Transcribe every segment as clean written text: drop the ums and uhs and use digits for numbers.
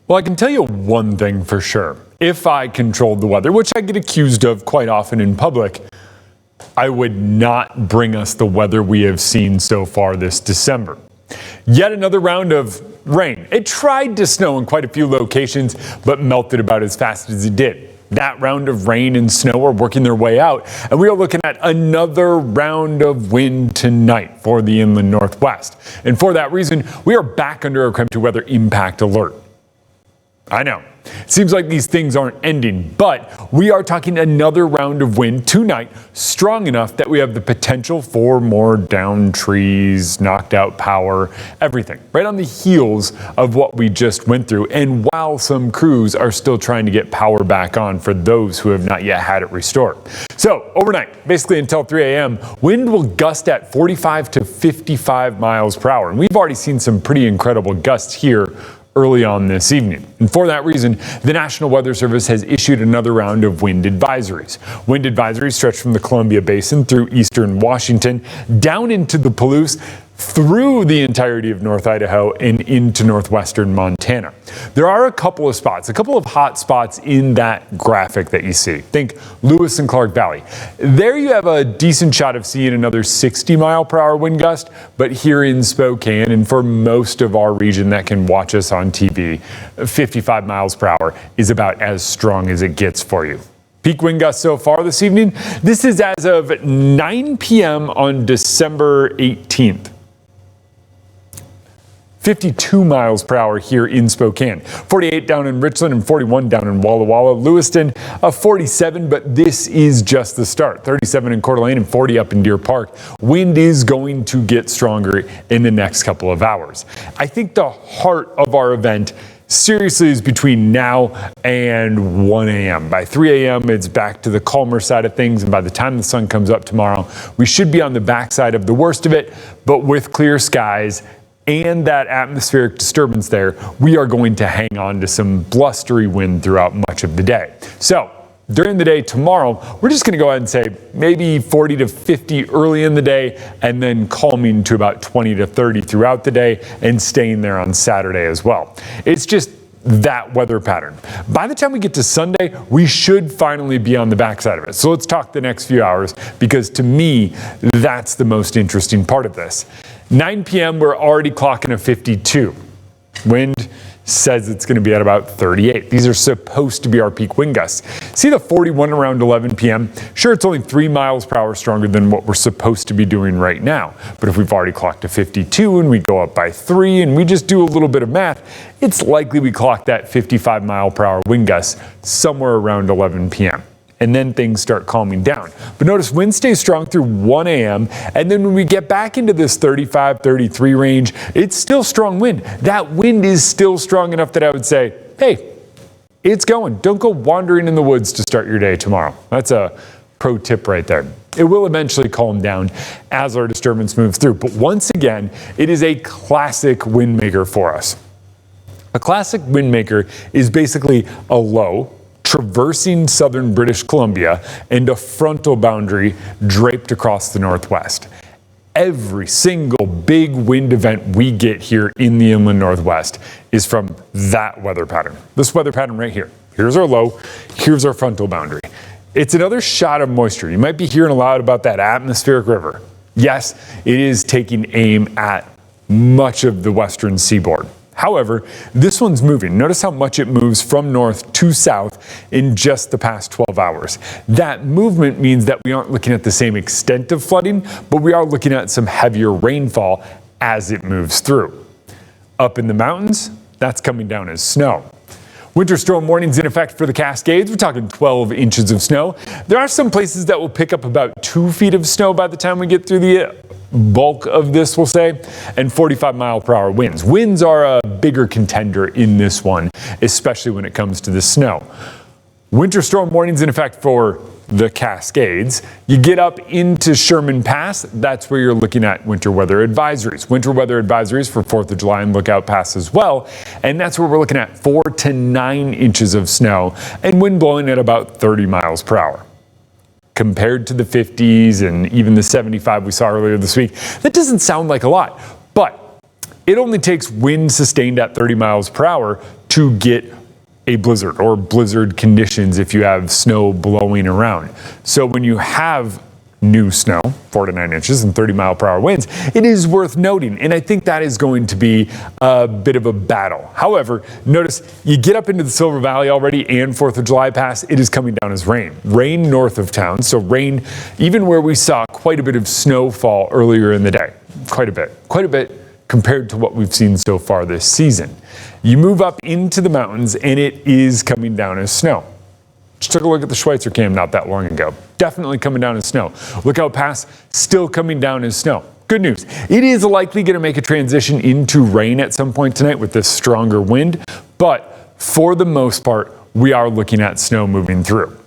Well, I can tell you one thing for sure. If I controlled the weather, which I get accused of quite often in public, I would not bring us the weather we have seen so far this December. Yet another round of rain. It tried to snow in quite a few locations, but melted about as fast as it did. That round of rain and snow are working their way out, and we are looking at another round of wind tonight for the inland northwest. And for that reason, we are back under a KREM weather impact alert. I know. It seems like these things aren't ending, but we are talking another round of wind tonight, strong enough that we have the potential for more downed trees, knocked out power, everything, right on the heels of what we just went through. And while some crews are still trying to get power back on for those who have not yet had it restored. So overnight, basically until 3 a.m., wind will gust at 45 to 55 miles per hour. And we've already seen some pretty incredible gusts here early on this evening. And for that reason, the National Weather Service has issued another round of wind advisories. Wind advisories stretch from the Columbia Basin through eastern Washington, down into the Palouse, through the entirety of North Idaho and into northwestern Montana. There are a couple of spots, a couple of hot spots in that graphic that you see. Think Lewis and Clark Valley. There you have a decent shot of seeing another 60-mile-per-hour wind gust, but here in Spokane and for most of our region that can watch us on TV, 55 miles per hour is about as strong as it gets for you. Peak wind gusts so far this evening. This is as of 9 p.m. on December 18th. 52 miles per hour here in Spokane, 48 down in Richland and 41 down in Walla Walla. Lewiston, 47, but this is just the start. 37 in Coeur d'Alene and 40 up in Deer Park. Wind is going to get stronger in the next couple of hours. I think the heart of our event seriously is between now and 1 a.m. By 3 a.m., it's back to the calmer side of things, and by the time the sun comes up tomorrow, we should be on the backside of the worst of it, but with clear skies and that atmospheric disturbance there, we are going to hang on to some blustery wind throughout much of the day. So during the day tomorrow, we're just going to go ahead and say maybe 40 to 50 early in the day, and then calming to about 20 to 30 throughout the day and staying there on Saturday as well. It's just that weather pattern. By the time we get to Sunday, we should finally be on the backside of it. So let's talk the next few hours, because to me, that's the most interesting part of this. 9 p.m., we're already clocking a 52. Wind says it's going to be at about 38. These are supposed to be our peak wind gusts. See the 41 around 11 p.m.? Sure, it's only 3 miles per hour stronger than what we're supposed to be doing right now. But if we've already clocked a 52 and we go up by 3 and we just do a little bit of math, it's likely we clock that 55 mile per hour wind gust somewhere around 11 p.m. And then things start calming down. But notice wind stays strong through 1 a.m. And then when we get back into this 35, 33 range, it's still strong wind. That wind is still strong enough that I would say, hey, it's going. Don't go wandering in the woods to start your day tomorrow. That's a pro tip right there. It will eventually calm down as our disturbance moves through. But once again, it is a classic wind maker for us. A classic wind maker is basically a low traversing southern British Columbia and a frontal boundary draped across the northwest. Every single big wind event we get here in the inland northwest is from that weather pattern. This weather pattern right here. Here's our low, here's our frontal boundary. It's another shot of moisture. You might be hearing a lot about that atmospheric river. Yes, it is taking aim at much of the western seaboard. However, this one's moving. Notice how much it moves from north to south in just the past 12 hours. That movement means that we aren't looking at the same extent of flooding, but we are looking at some heavier rainfall as it moves through. Up in the mountains, that's coming down as snow. Winter storm warnings in effect for the Cascades. We're talking 12 inches of snow. There are some places that will pick up about 2 feet of snow by the time we get through the bulk of this, we'll say, and 45 mile per hour winds. Winds are a bigger contender in this one, especially when it comes to the snow. Winter storm warnings in effect for the Cascades. You get up into Sherman Pass, that's where you're looking at winter weather advisories. Winter weather advisories for 4th of July and Lookout Pass as well, and that's where we're looking at 4 to 9 inches of snow and wind blowing at about 30 miles per hour. Compared to the 50s and even the 75 we saw earlier this week, that doesn't sound like a lot, but it only takes wind sustained at 30 miles per hour to to get a blizzard or blizzard conditions if you have snow blowing around. So when you have new snow, 4 to 9 inches and 30-mile-per-hour winds, it is worth noting, and I think that is going to be a bit of a battle. However, notice you get up into the Silver Valley already and 4th of July pass, it is coming down as rain. Rain north of town, so rain even where we saw quite a bit of snowfall earlier in the day. Quite a bit compared to what we've seen so far this season. You move up into the mountains and it is coming down as snow. Just took a look at the Schweitzer cam not that long ago. Definitely coming down as snow. Lookout Pass still coming down as snow. Good news. It is likely going to make a transition into rain at some point tonight with this stronger wind, but for the most part, we are looking at snow moving through.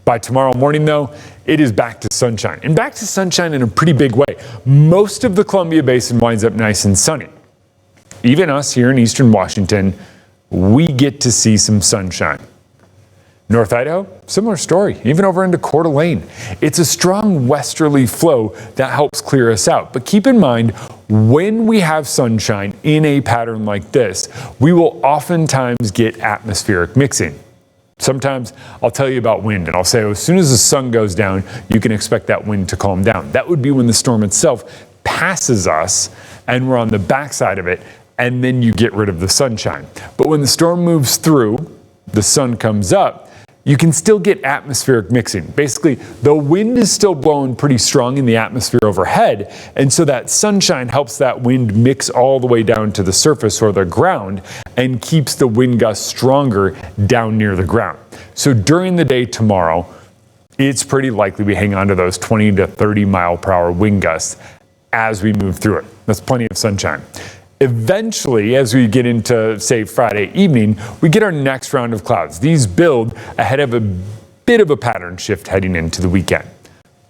By tomorrow morning, though, it is back to sunshine, and back to sunshine in a pretty big way. Most of the Columbia Basin winds up nice and sunny. Even us here in eastern Washington, we get to see some sunshine. North Idaho, similar story, even over into Coeur d'Alene. It's a strong westerly flow that helps clear us out. But keep in mind, when we have sunshine in a pattern like this, we will oftentimes get atmospheric mixing. Sometimes I'll tell you about wind and I'll say, as soon as the sun goes down, you can expect that wind to calm down. That would be when the storm itself passes us and we're on the backside of it, and then you get rid of the sunshine. But when the storm moves through, the sun comes up, you can still get atmospheric mixing. Basically, the wind is still blowing pretty strong in the atmosphere overhead, and so that sunshine helps that wind mix all the way down to the surface or the ground and keeps the wind gusts stronger down near the ground. So during the day tomorrow, it's pretty likely we hang on to those 20 to 30 mile per hour wind gusts as we move through it. That's plenty of sunshine. Eventually, as we get into, say, Friday evening, we get our next round of clouds. These build ahead of a bit of a pattern shift heading into the weekend.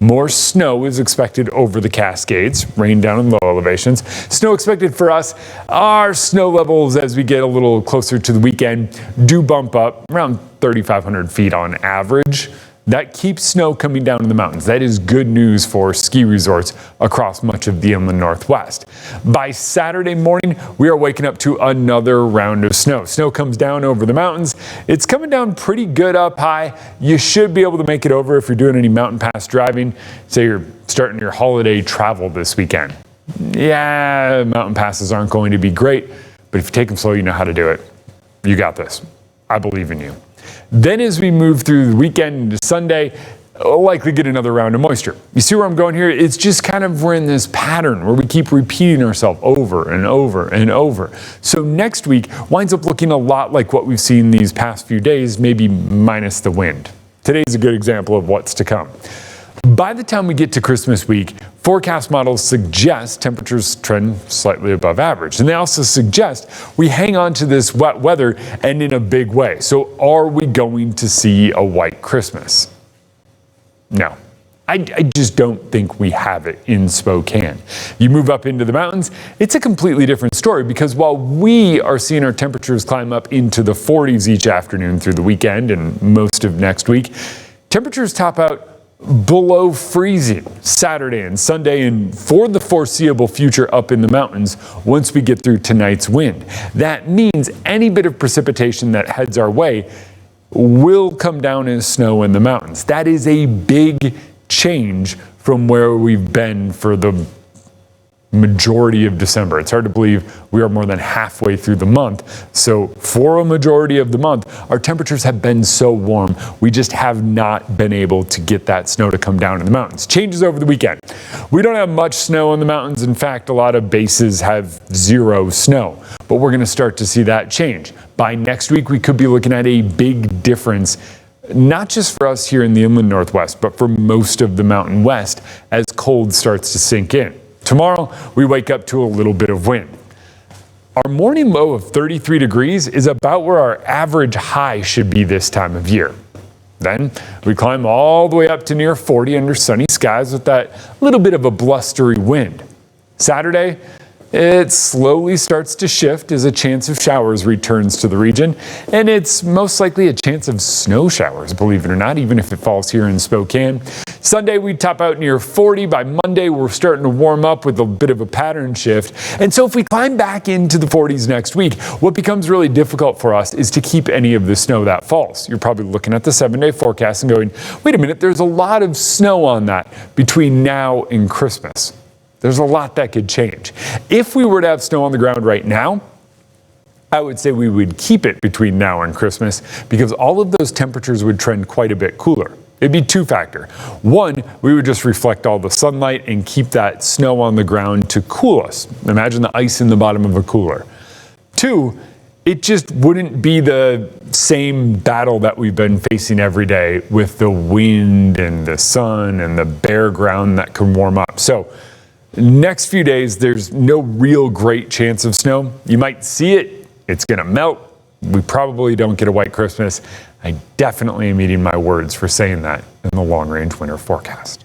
More snow is expected over the Cascades, rain down in low elevations. Snow expected for us. Our snow levels as we get a little closer to the weekend do bump up around 3,500 feet on average. That keeps snow coming down in the mountains. That is good news for ski resorts across much of the inland Northwest. By Saturday morning, we are waking up to another round of snow. Snow comes down over the mountains. It's coming down pretty good up high. You should be able to make it over if you're doing any mountain pass driving. Say you're starting your holiday travel this weekend. Yeah, mountain passes aren't going to be great, but if you take them slow, you know how to do it. You got this. I believe in you. Then as we move through the weekend into Sunday, we'll likely get another round of moisture. You see where I'm going here? It's just kind of we're in this pattern where we keep repeating ourselves over and over and over. So next week winds up looking a lot like what we've seen these past few days, maybe minus the wind. Today's a good example of what's to come. By the time we get to Christmas week, forecast models suggest temperatures trend slightly above average. And they also suggest we hang on to this wet weather and in a big way. So are we going to see a white Christmas? No. I just don't think we have it in Spokane. You move up into the mountains, it's a completely different story because while we are seeing our temperatures climb up into the 40s each afternoon through the weekend and most of next week, temperatures top out below freezing Saturday and Sunday and for the foreseeable future up in the mountains once we get through tonight's wind. That means any bit of precipitation that heads our way will come down as snow in the mountains. That is a big change from where we've been for the majority of December. It's hard to believe we are more than halfway through the month. So for a majority of the month, our temperatures have been so warm, we just have not been able to get that snow to come down in the mountains. Changes over the weekend. We don't have much snow in the mountains. In fact, a lot of bases have zero snow, but we're going to start to see that change. By next week, we could be looking at a big difference, not just for us here in the inland Northwest, but for most of the Mountain West as cold starts to sink in. Tomorrow, we wake up to a little bit of wind. Our morning low of 33 degrees is about where our average high should be this time of year. Then we climb all the way up to near 40 under sunny skies with that little bit of a blustery wind. Saturday, it slowly starts to shift as a chance of showers returns to the region, and it's most likely a chance of snow showers, believe it or not, even if it falls here in Spokane. Sunday, we top out near 40. By Monday, we're starting to warm up with a bit of a pattern shift. And so if we climb back into the 40s next week, what becomes really difficult for us is to keep any of the snow that falls. You're probably looking at the 7-day forecast and going, wait a minute, there's a lot of snow on that between now and Christmas. There's a lot that could change. If we were to have snow on the ground right now, I would say we would keep it between now and Christmas because all of those temperatures would trend quite a bit cooler. It'd be two-factor. One, we would just reflect all the sunlight and keep that snow on the ground to cool us. Imagine the ice in the bottom of a cooler. Two, it just wouldn't be the same battle that we've been facing every day with the wind and the sun and the bare ground that can warm up. So next few days, there's no real great chance of snow. You might see it, it's gonna melt. We probably don't get a white Christmas. I definitely am eating my words for saying that in the long-range winter forecast.